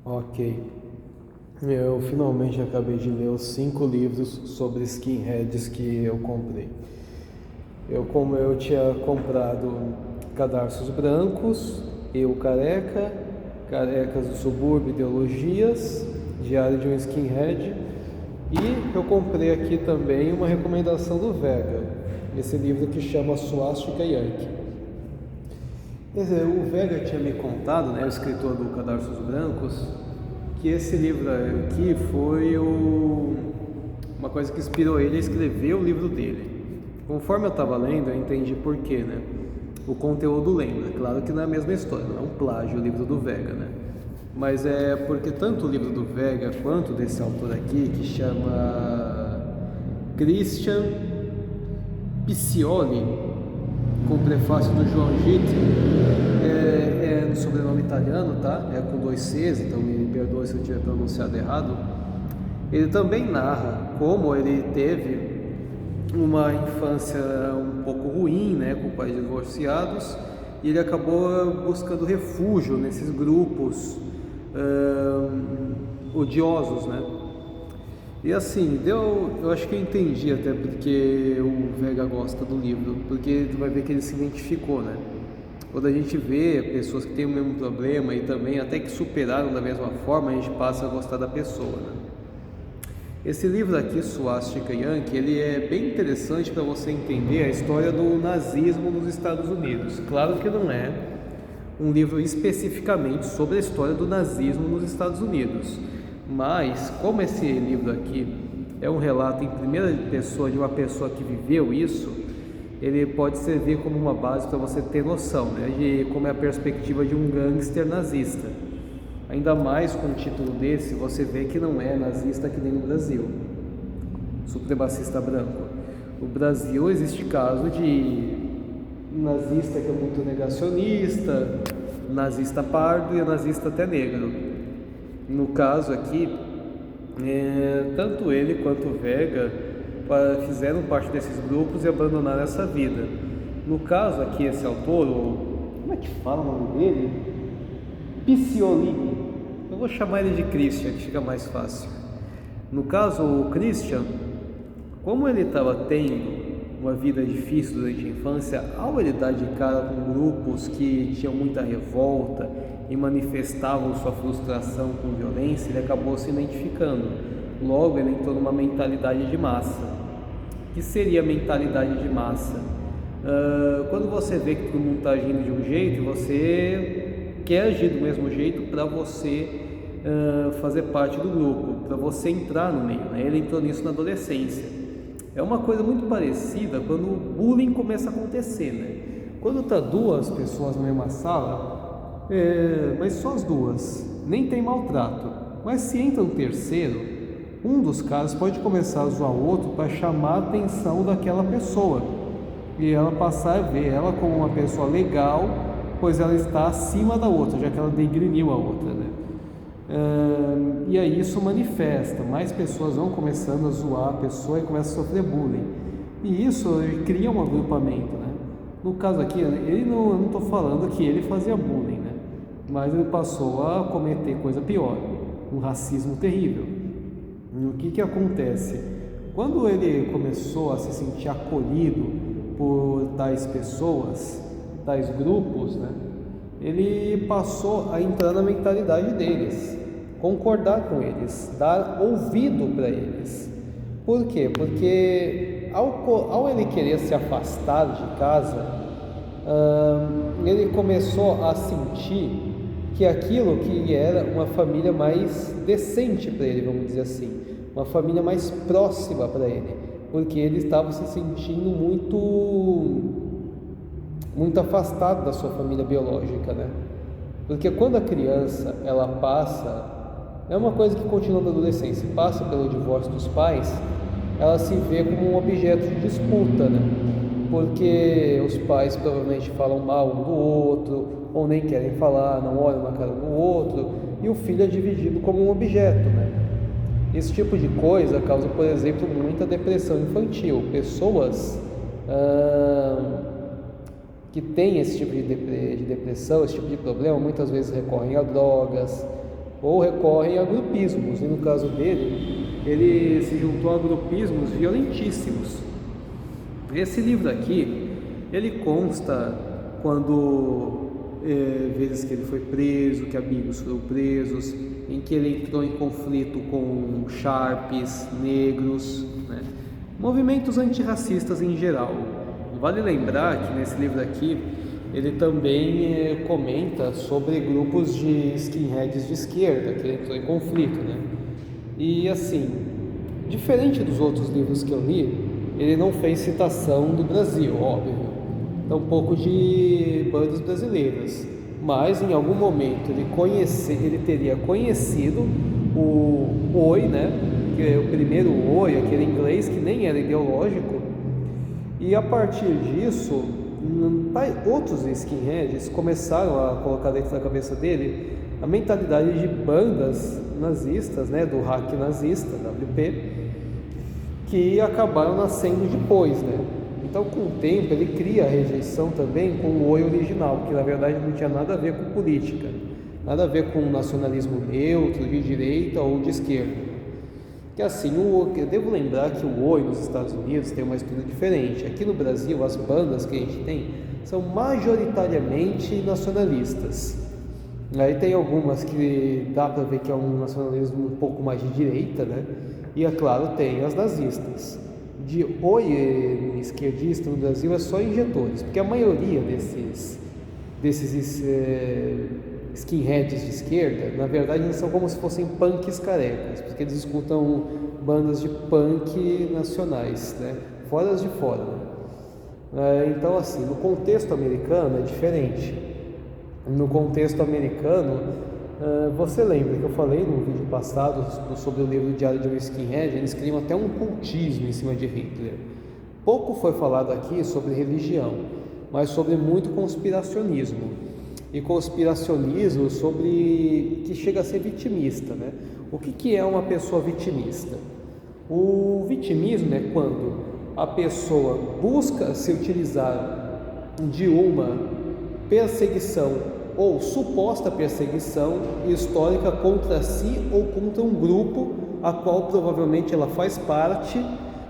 Ok. Eu finalmente acabei de ler os 5 livros sobre skinheads que eu comprei. Como eu tinha comprado Cadarços Brancos, Eu Careca, Carecas do Subúrbio, Ideologias, Diário de um Skinhead, e eu comprei aqui também uma recomendação do Vega, esse livro que chama Swastika Yankee. O Vega tinha me contado, né, o escritor do Cadarços Brancos, que esse livro aqui foi uma coisa que inspirou ele a escrever o livro dele. Conforme eu estava lendo, eu entendi por quê, né? O conteúdo lembra, claro que não é a mesma história, não é um plágio o livro do Vega, né? Mas é porque tanto o livro do Vega quanto desse autor aqui, que chama Christian Piccioli, com o prefácio do João Gitti, é no sobrenome italiano, tá? É com 2 Cs, então me perdoe se eu tiver pronunciado errado. Ele também narra como ele teve uma infância um pouco ruim, né, com pais divorciados, e ele acabou buscando refúgio nesses grupos odiosos, né? E assim, eu acho que eu entendi até porque o Vega gosta do livro, porque tu vai ver que ele se identificou, né? Quando a gente vê pessoas que têm o mesmo problema e também até que superaram da mesma forma, a gente passa a gostar da pessoa, né? Esse livro aqui, Swastika Yankee, ele é bem interessante para você entender a história do nazismo nos Estados Unidos. Claro que não é um livro especificamente sobre a história do nazismo nos Estados Unidos, mas como esse livro aqui é um relato em primeira pessoa de uma pessoa que viveu isso, ele pode servir como uma base para você ter noção, né, de como é a perspectiva de um gangster nazista. Ainda mais com um título desse, você vê que não é nazista que nem no Brasil, supremacista branco. No Brasil existe caso de nazista que é muito negacionista, nazista pardo e nazista até negro. No caso aqui, tanto ele quanto o Vega fizeram parte desses grupos e abandonaram essa vida. No caso aqui, esse autor, como é que fala o nome dele? Piccioli. Eu vou chamar ele de Christian, que fica mais fácil. No caso, o Christian, como ele estava tendo uma vida difícil durante a infância, ao ele dar de cara com grupos que tinham muita revolta e manifestavam sua frustração com violência, ele acabou se identificando. Logo, ele entrou numa mentalidade de massa. O que seria a mentalidade de massa? Quando você vê que todo mundo está agindo de um jeito, você quer agir do mesmo jeito para você fazer parte do grupo, para você entrar no meio, né? Ele entrou nisso na adolescência. É uma coisa muito parecida quando o bullying começa a acontecer, né? Quando tá 2 pessoas na mesma sala, mas só as 2, nem tem maltrato, mas se entra um terceiro, um dos caras pode começar a zoar o outro para chamar a atenção daquela pessoa e ela passar a ver ela como uma pessoa legal, pois ela está acima da outra, já que ela degriniu a outra, né? E aí isso manifesta, mais pessoas vão começando a zoar a pessoa e começa a sofrer bullying, e isso cria um agrupamento, né? No caso aqui, eu não estou falando que ele fazia bullying, né? Mas ele passou a cometer coisa pior, um racismo terrível. E o que acontece? Quando ele começou a se sentir acolhido por tais pessoas, tais grupos, né, ele passou a entrar na mentalidade deles, concordar com eles, dar ouvido para eles. Por quê? Porque ao ele querer se afastar de casa, ele começou a sentir que aquilo que era uma família mais decente para ele, vamos dizer assim, uma família mais próxima para ele, porque ele estava se sentindo muito afastado da sua família biológica, né? Porque quando a criança ela passa, é uma coisa que continua na adolescência, passa pelo divórcio dos pais, ela se vê como um objeto de disputa, né? Porque os pais provavelmente falam mal um do outro, ou nem querem falar, não olham na cara do outro, e o filho é dividido como um objeto, né? Esse tipo de coisa causa, por exemplo, muita depressão infantil. Pessoas que têm esse tipo de depressão, esse tipo de problema, muitas vezes recorrem a drogas, ou recorrem a grupismos, e no caso dele, ele se juntou a grupismos violentíssimos. Esse livro aqui, ele consta quando vezes que ele foi preso, que amigos foram presos, em que ele entrou em conflito com sharps, negros, né? Movimentos antirracistas em geral. Vale lembrar que nesse livro aqui ele também comenta sobre grupos de skinheads de esquerda que ele entrou em conflito, né? E assim, diferente dos outros livros que eu li, ele não fez citação do Brasil, óbvio, tampouco de bandas brasileiras, mas em algum momento ele teria conhecido o Oi, né? Que é o primeiro Oi, aquele inglês que nem era ideológico, e a partir disso outros skinheads começaram a colocar dentro da cabeça dele a mentalidade de bandas nazistas, né, do hack nazista, WP, que acabaram nascendo depois, né? Então, com o tempo, ele cria a rejeição também com o Oi original, que na verdade não tinha nada a ver com política, nada a ver com nacionalismo neutro, de direita ou de esquerda. Que assim, eu devo lembrar que o Oi nos Estados Unidos tem uma estrutura diferente. Aqui no Brasil, as bandas que a gente tem são majoritariamente nacionalistas. Aí tem algumas que dá para ver que é um nacionalismo um pouco mais de direita, né? E é claro, tem as nazistas. De Oi esquerdista no Brasil é só injetores, porque a maioria desses skinheads de esquerda, na verdade, eles são como se fossem punks carecas, porque eles escutam bandas de punk nacionais, né? Fora as de fora, né? Então, assim, no contexto americano é diferente. No contexto americano, você lembra que eu falei no vídeo passado sobre o livro Diário de um Skinhead? Eles criam até um cultismo em cima de Hitler. Pouco foi falado aqui sobre religião, mas sobre muito conspiracionismo. E conspiracionismo sobre que chega a ser vitimista, né? O que é uma pessoa vitimista? O vitimismo é quando a pessoa busca se utilizar de uma perseguição ou suposta perseguição histórica contra si ou contra um grupo a qual provavelmente ela faz parte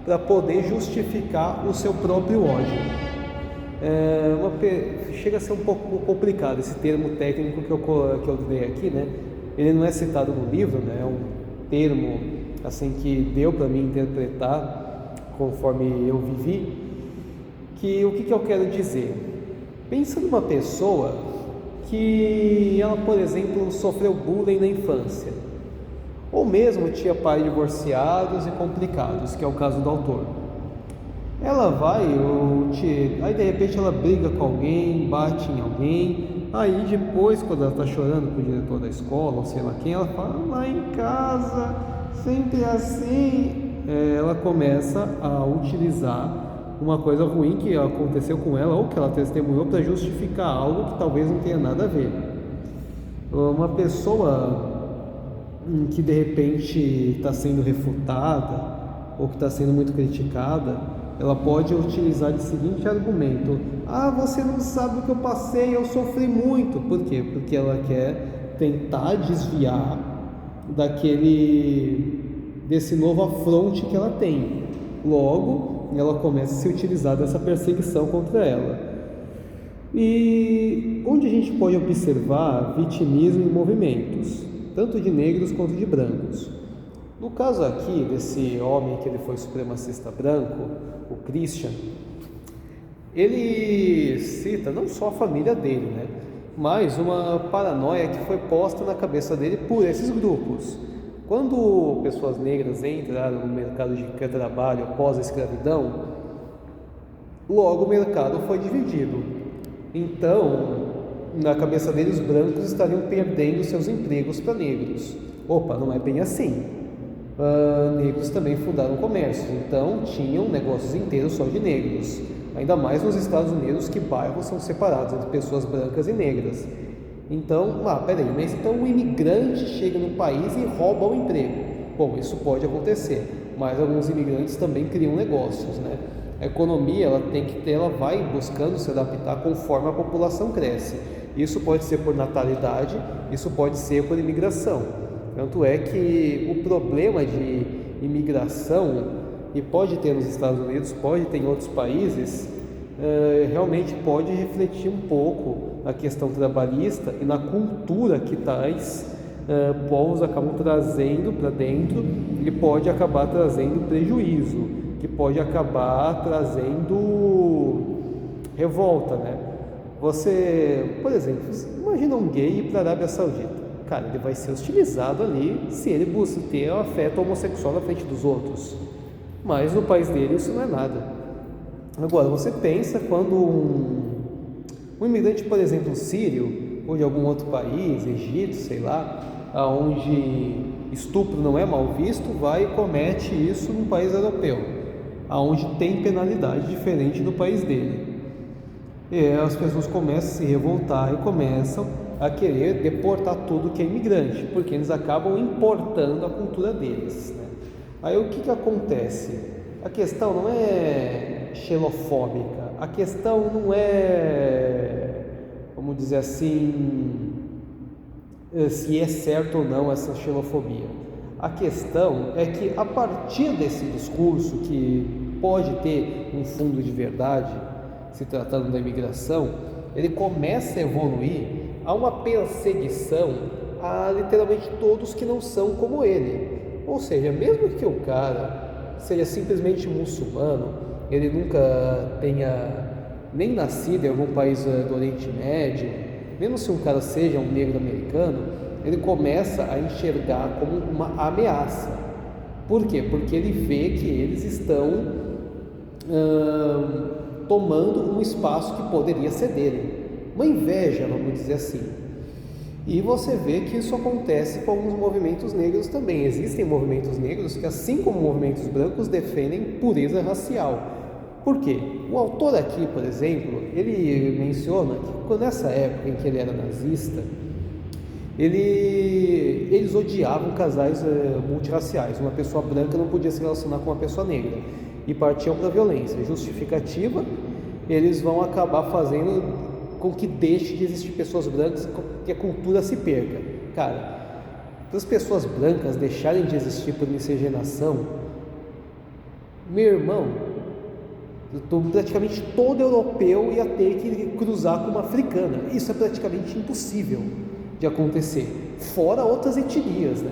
para poder justificar o seu próprio ódio. Chega a ser um pouco complicado esse termo técnico que eu dei aqui, né? Ele não é citado no livro, né? É um termo assim que deu para mim interpretar conforme eu vivi. O que eu quero dizer? Pensa numa pessoa que ela, por exemplo, sofreu bullying na infância, ou mesmo tinha pais divorciados e complicados, que é o caso do autor. Ela vai, aí de repente ela briga com alguém, bate em alguém, aí depois, quando ela está chorando com o diretor da escola, ou sei lá quem, ela fala, lá em casa, sempre assim, ela começa a utilizar uma coisa ruim que aconteceu com ela ou que ela testemunhou para justificar algo que talvez não tenha nada a ver. Uma pessoa que de repente está sendo refutada ou que está sendo muito criticada, ela pode utilizar o seguinte argumento: você não sabe o que eu passei, eu sofri muito. Por quê? Porque ela quer tentar desviar desse novo afronte que ela tem. Logo, ela começa a se utilizar dessa perseguição contra ela. E onde a gente pode observar vitimismo em movimentos, tanto de negros quanto de brancos. No caso aqui desse homem que ele foi supremacista branco, o Christian, ele cita não só a família dele, né, mas uma paranoia que foi posta na cabeça dele por esses grupos. Quando pessoas negras entraram no mercado de trabalho após a escravidão, logo o mercado foi dividido. Então, na cabeça dele, os brancos estariam perdendo seus empregos para negros. Opa, não é bem assim. Negros também fundaram comércio, então tinham negócios inteiros só de negros. Ainda mais nos Estados Unidos, que bairros são separados entre pessoas brancas e negras. Então, mas então o imigrante chega no país e rouba o emprego. Bom, isso pode acontecer, mas alguns imigrantes também criam negócios, né? A economia, ela vai buscando se adaptar conforme a população cresce. Isso pode ser por natalidade, isso pode ser por imigração. Tanto é que o problema de imigração, e pode ter nos Estados Unidos, pode ter em outros países, realmente pode refletir um pouco na questão trabalhista e na cultura que tais povos acabam trazendo para dentro, e pode acabar trazendo prejuízo, que pode acabar trazendo revolta, né? Você, por exemplo, imagina um gay ir para a Arábia Saudita. Cara, ele vai ser hostilizado ali se ele busca ter um afeto homossexual na frente dos outros. Mas no país dele isso não é nada. Agora, você pensa quando um imigrante, por exemplo, sírio, ou de algum outro país, Egito, sei lá, onde estupro não é mal visto, vai e comete isso num país europeu, onde tem penalidade diferente do país dele. E as pessoas começam a se revoltar e começam a querer deportar tudo que é imigrante, porque eles acabam importando a cultura deles, né? Aí o que acontece? A questão não é xenofóbica, a questão não é, vamos dizer assim, se é certo ou não essa xenofobia. A questão é que a partir desse discurso, que pode ter um fundo de verdade, se tratando da imigração, ele começa a evoluir a uma perseguição a literalmente todos que não são como ele. Ou seja, mesmo que o cara seja simplesmente muçulmano, ele nunca tenha nem nascido em algum país do Oriente Médio, mesmo se um cara seja um negro americano, ele começa a enxergar como uma ameaça. Por quê? Porque ele vê que eles estão tomando um espaço que poderia ser dele. Uma inveja, vamos dizer assim. E você vê que isso acontece com alguns movimentos negros também. Existem movimentos negros que, assim como movimentos brancos, defendem pureza racial. Por quê? O autor aqui, por exemplo, ele menciona que nessa época em que ele era nazista, eles odiavam casais multirraciais. Uma pessoa branca não podia se relacionar com uma pessoa negra e partiam para a violência. Justificativa, eles vão acabar fazendo com que deixe de existir pessoas brancas, que a cultura se perca. Cara, para as pessoas brancas deixarem de existir por miscigenação, meu irmão, praticamente todo europeu ia ter que cruzar com uma africana. Isso é praticamente impossível de acontecer, fora outras etnias, né?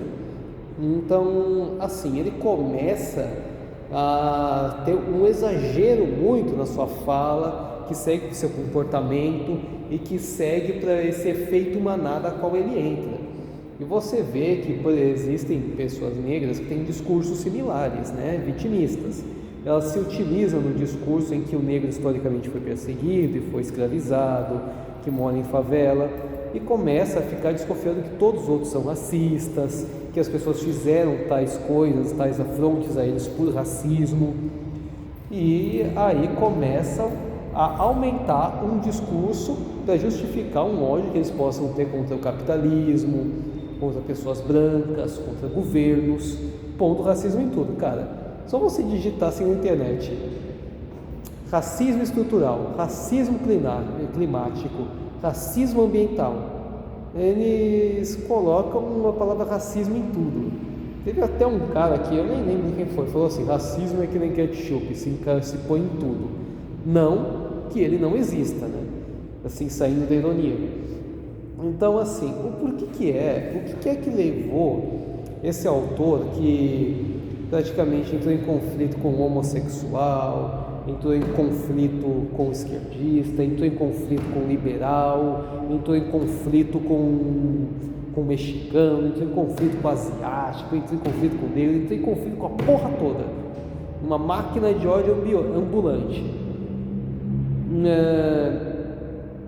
Então, assim, ele começa a ter um exagero muito na sua fala, que segue o seu comportamento e que segue para esse efeito manada a qual ele entra. E você vê que existem pessoas negras que têm discursos similares, né, vitimistas. Elas se utilizam no discurso em que o negro historicamente foi perseguido e foi escravizado, que mora em favela, e começa a ficar desconfiando que todos os outros são racistas, que as pessoas fizeram tais coisas, tais afrontes a eles por racismo, e aí começam a aumentar um discurso para justificar um ódio que eles possam ter contra o capitalismo, contra pessoas brancas, contra governos, pondo racismo em tudo. Cara, só você digitar assim na internet: racismo estrutural, racismo climático, racismo ambiental, eles colocam uma palavra racismo em tudo. Teve até um cara aqui, eu nem lembro quem foi, falou assim: racismo é que nem ketchup, se põe em tudo. Não que ele não exista, né? Assim, saindo da ironia. Então, assim, o que é que levou esse autor, que praticamente entrou em conflito com o homossexual, entrou em conflito com o esquerdista, entrou em conflito com o liberal, entrou em conflito com o mexicano, entrou em conflito com o asiático, entrou em conflito com o negro, entrou em conflito com a porra toda. Uma máquina de ódio ambulante.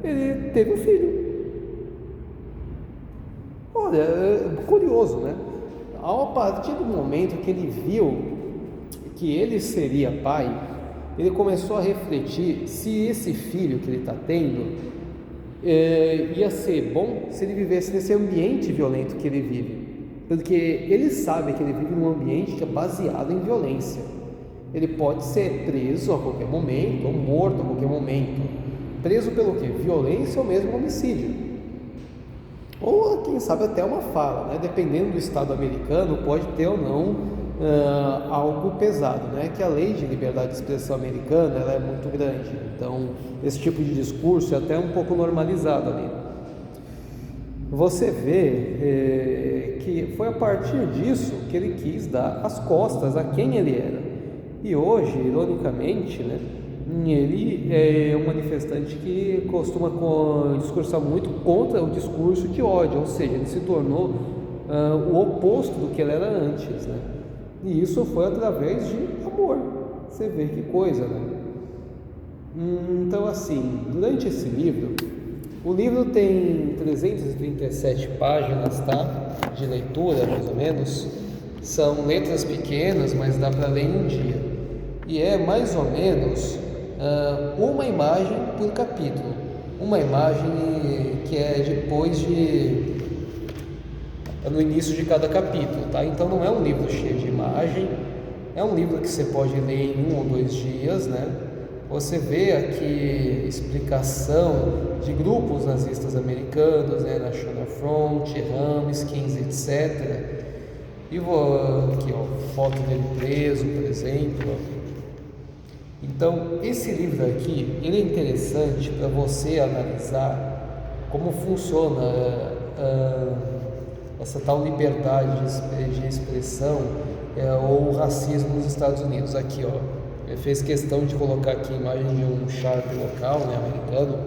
Ele teve um filho. Olha, curioso, né? A partir do momento que ele viu que ele seria pai, ele começou a refletir se esse filho que ele está tendo ia ser bom se ele vivesse nesse ambiente violento que ele vive, porque ele sabe que ele vive num ambiente que é baseado em violência. Ele pode ser preso a qualquer momento ou morto a qualquer momento. Preso pelo quê? Violência ou mesmo homicídio. ou quem sabe até uma fala, né? Dependendo do Estado americano, pode ter ou não algo pesado, né? Que a lei de liberdade de expressão americana ela é muito grande, então esse tipo de discurso é até um pouco normalizado ali. Você vê que foi a partir disso que ele quis dar as costas a quem ele era. E hoje, ironicamente, né, ele é um manifestante que costuma discursar muito contra o discurso de ódio, ou seja, ele se tornou o oposto do que ele era antes, né? E isso foi através de amor. Você vê que coisa, né? Então, assim, durante esse livro, o livro tem 337 páginas, tá? De leitura, mais ou menos. São letras pequenas, mas dá para ler em um dia. E é mais ou menos uma imagem por capítulo. Uma imagem que é depois no início de cada capítulo, tá? Então não é um livro cheio de imagem, é um livro que você pode ler em 1 ou 2 dias, né? Você vê aqui explicação de grupos nazistas americanos, né? National Front, Ramskins, etc. E aqui, ó, foto dele preso, por exemplo. Então, esse livro aqui, ele é interessante para você analisar como funciona essa tal liberdade de expressão ou racismo nos Estados Unidos. Aqui, ó, ele fez questão de colocar aqui a imagem de um Sharp local, né, americano.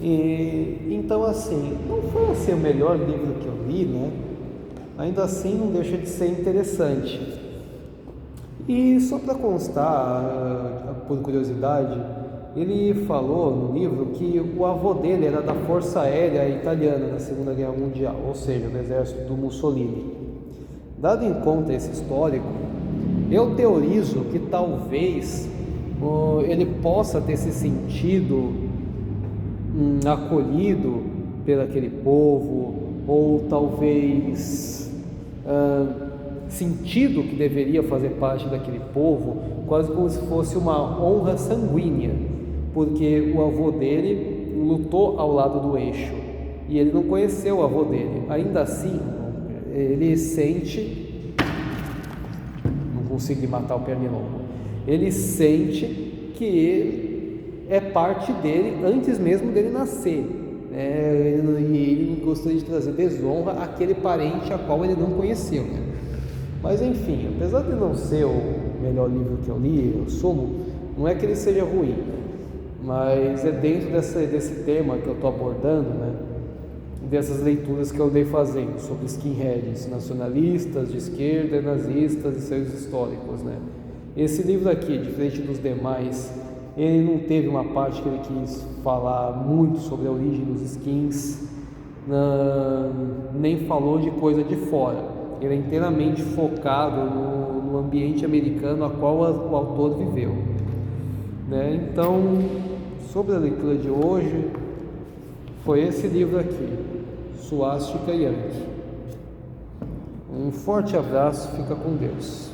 E então, assim, não foi assim, o melhor livro que eu li, né? Ainda assim, não deixa de ser interessante. E só para constar, por curiosidade, ele falou no livro que o avô dele era da Força Aérea Italiana na Segunda Guerra Mundial, ou seja, do exército do Mussolini. Dado em conta esse histórico, eu teorizo que talvez ele possa ter se sentido acolhido por aquele povo, ou talvez sentido que deveria fazer parte daquele povo, quase como se fosse uma honra sanguínea, porque o avô dele lutou ao lado do eixo e ele não conheceu o avô dele. Ainda assim, ele sente, não consegui matar o pernilongo, ele sente que ele é parte dele antes mesmo dele nascer, né? E ele gostaria de trazer desonra àquele parente a qual ele não conheceu, né? Mas enfim, apesar de não ser o melhor livro que eu li, o Sumo, não é que ele seja ruim, mas é dentro desse tema que eu estou abordando, né? Dessas leituras que eu andei fazendo sobre skinheads, nacionalistas, de esquerda, nazistas e seus históricos, né? Esse livro aqui, diferente dos demais, ele não teve uma parte que ele quis falar muito sobre a origem dos skins, nem falou de coisa de fora. Ele é inteiramente focado no ambiente americano a qual o autor viveu, né? Então, sobre a leitura de hoje, foi esse livro aqui, Suástica Yankee. Um forte abraço, fica com Deus.